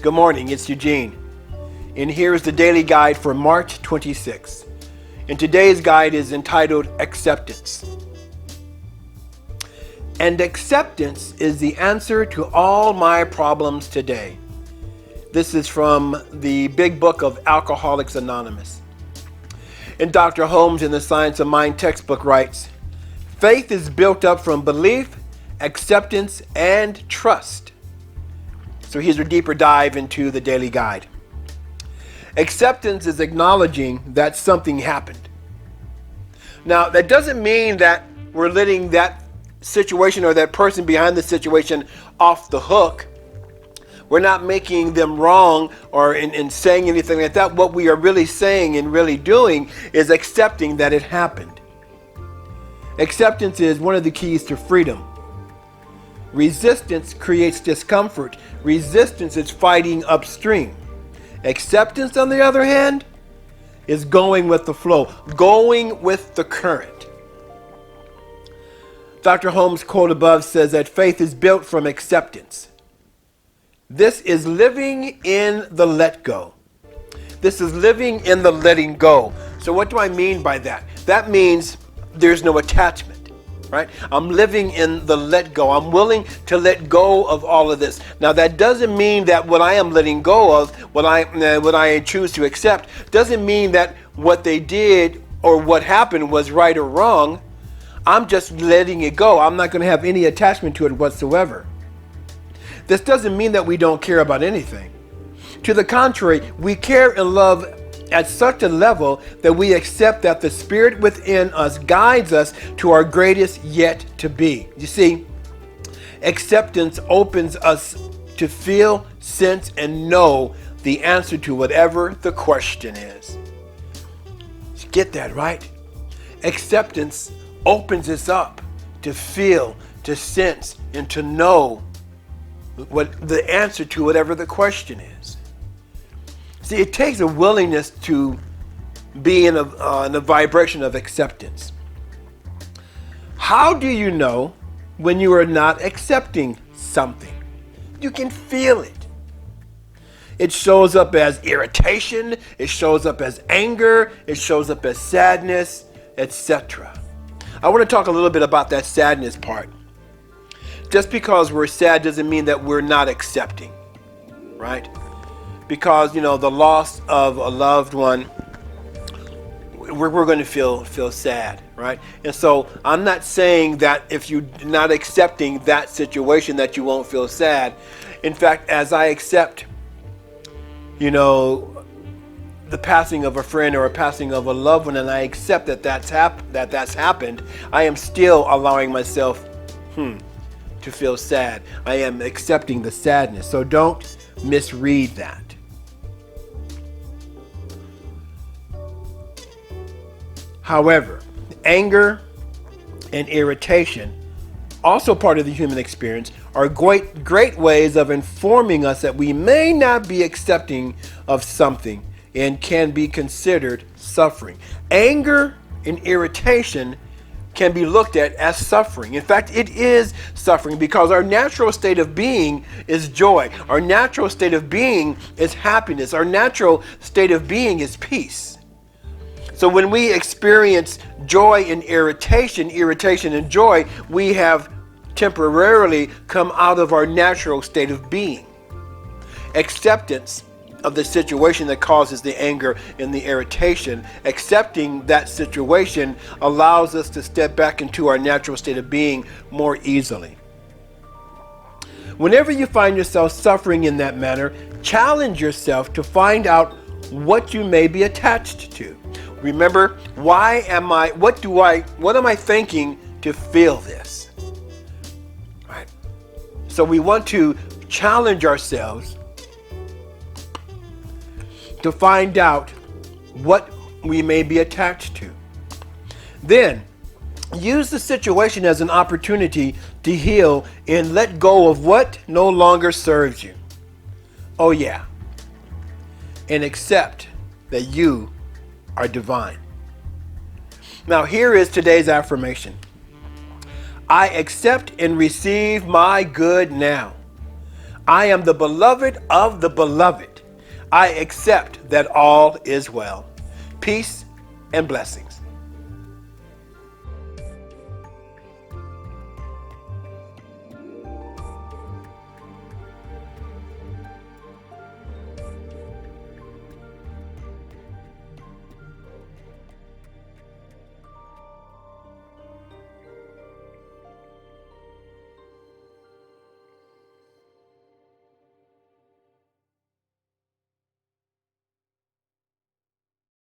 Good morning, it's Eugene. And here is the daily guide for March 26th. And today's guide is entitled Acceptance. And acceptance is the answer to all my problems today. This is from the big book of Alcoholics Anonymous. And Dr. Holmes in the Science of Mind textbook writes, faith is built up from belief, acceptance, and trust. So here's a deeper dive into the daily guide. Acceptance is acknowledging that something happened. Now, that doesn't mean that we're letting that situation or that person behind the situation off the hook. We're not making them wrong or in saying anything like that. What we are really saying and really doing is accepting that it happened. Acceptance is one of the keys to freedom. Resistance creates discomfort. Resistance is fighting upstream. Acceptance, on the other hand, is going with the flow, going with the current. Dr. Holmes' quote above says that faith is built from acceptance. This is living in the let go. This is living in the letting go. So what do I mean by that? That means there's no attachment, right? I'm living in the let go. I'm willing to let go of all of this. Now that doesn't mean that what I am letting go of, what I choose to accept, doesn't mean that what they did or what happened was right or wrong. I'm just letting it go. I'm not going to have any attachment to it whatsoever. This doesn't mean that we don't care about anything. To the contrary, we care and love at such a level that we accept that the spirit within us guides us to our greatest yet to be. You see, acceptance opens us to feel, sense, and know the answer to whatever the question is. You get that, right? Acceptance opens us up to feel, to sense, and to know what the answer to whatever the question is. See, it takes a willingness to be in a vibration of acceptance. How do you know when you are not accepting something? You can feel it. It shows up as irritation, it shows up as anger, it shows up as sadness, etc. I want to talk a little bit about that sadness part. Just because we're sad doesn't mean that we're not accepting, right? Because, the loss of a loved one, we're going to feel sad, right? And so I'm not saying that if you're not accepting that situation that you won't feel sad. In fact, as I accept, the passing of a friend or a passing of a loved one, and I accept that that's happened, I am still allowing myself to feel sad. I am accepting the sadness. So don't misread that. However, anger and irritation, also part of the human experience, are great ways of informing us that we may not be accepting of something and can be considered suffering. Anger and irritation can be looked at as suffering. In fact, it is suffering because our natural state of being is joy. Our natural state of being is happiness. Our natural state of being is peace. So when we experience joy and irritation and joy, we have temporarily come out of our natural state of being. Acceptance of the situation that causes the anger and the irritation, accepting that situation allows us to step back into our natural state of being more easily. Whenever you find yourself suffering in that manner, challenge yourself to find out what you may be attached to. Remember, what am I thinking to feel this? Right? So we want to challenge ourselves to find out what we may be attached to. Then, use the situation as an opportunity to heal and let go of what no longer serves you. Oh yeah. And accept that you are divine. Now here is today's affirmation. I accept and receive my good now. I am the beloved of the beloved. I accept that all is well. Peace and blessings.